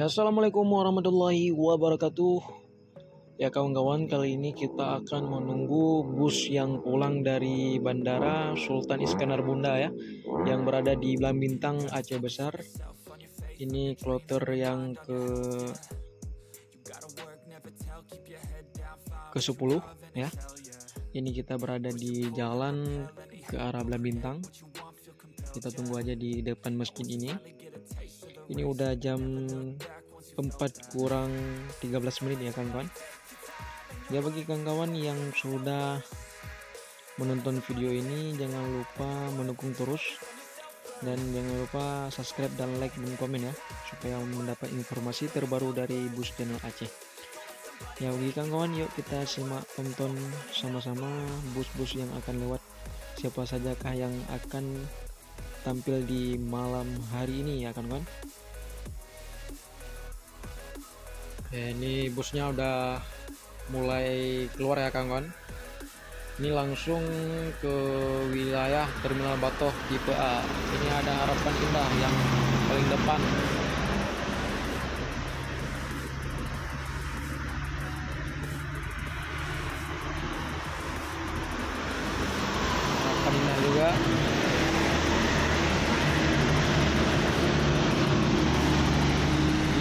Ya, assalamualaikum warahmatullahi wabarakatuh. Ya kawan-kawan, kali ini kita akan menunggu bus yang pulang dari Bandara Sultan Iskandar Bunda ya, yang berada di Blambintang, Aceh Besar. Ini kloter yang ke-10 ya. Ini kita berada di jalan ke arah Blambintang. Kita tunggu aja di depan masjid ini. Ini udah jam 4 kurang 13 menit ya kawan-kawan. Ya, bagi kawan-kawan yang sudah menonton video ini, jangan lupa mendukung terus, dan jangan lupa subscribe dan like dan komen ya, supaya mendapat informasi terbaru dari Bus Channel Aceh. Ya, bagi kawan-kawan, yuk kita simak tonton sama-sama bus-bus yang akan lewat, siapa sajakah yang akan tampil di malam hari ini ya kawan-kawan. Ya, ini busnya udah mulai keluar ya kawan-kawan. Ini langsung ke wilayah Terminal Batoh tipe A. Ini ada Harapan Indah yang paling depan. Harapan Indah juga.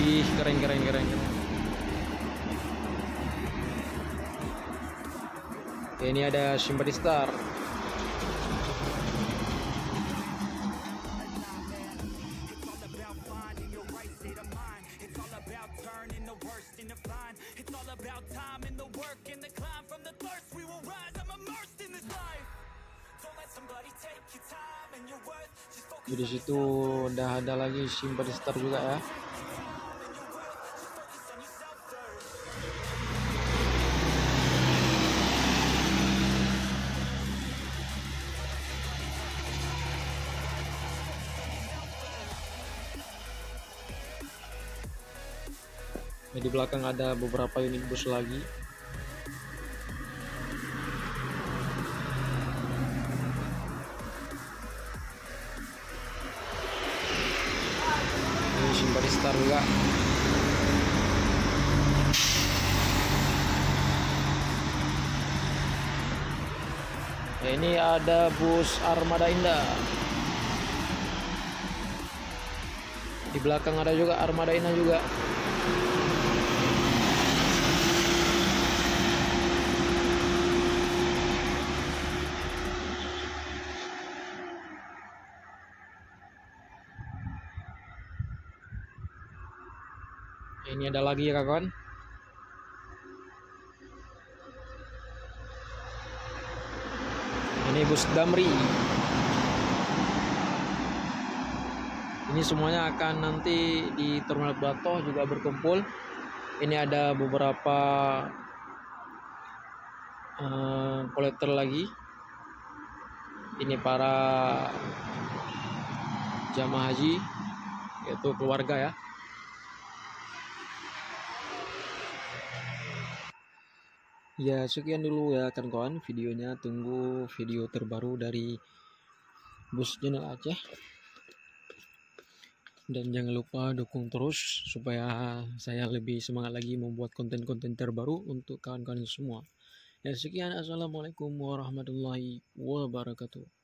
Ih, keren. Oke, ini ada Simpati Star. Di situ udah ada lagi Simpati Star juga ya. Di belakang ada beberapa unit bus lagi. Ini Simpati Star juga. Ya, ini ada bus Armada Indah. Di belakang ada juga Armada Indah juga. Ini ada lagi ya kawan. Ini bus Damri. Ini semuanya akan nanti di Terminal Batoh juga berkumpul. Ini ada beberapa kolektor lagi. Ini para jamaah haji, yaitu keluarga ya. Ya, sekian dulu ya kawan-kawan videonya. Tunggu video terbaru dari Bus Channel Aceh. Dan jangan lupa dukung terus supaya saya lebih semangat lagi membuat konten-konten terbaru untuk kawan-kawan semua. Ya, sekian. Assalamualaikum warahmatullahi wabarakatuh.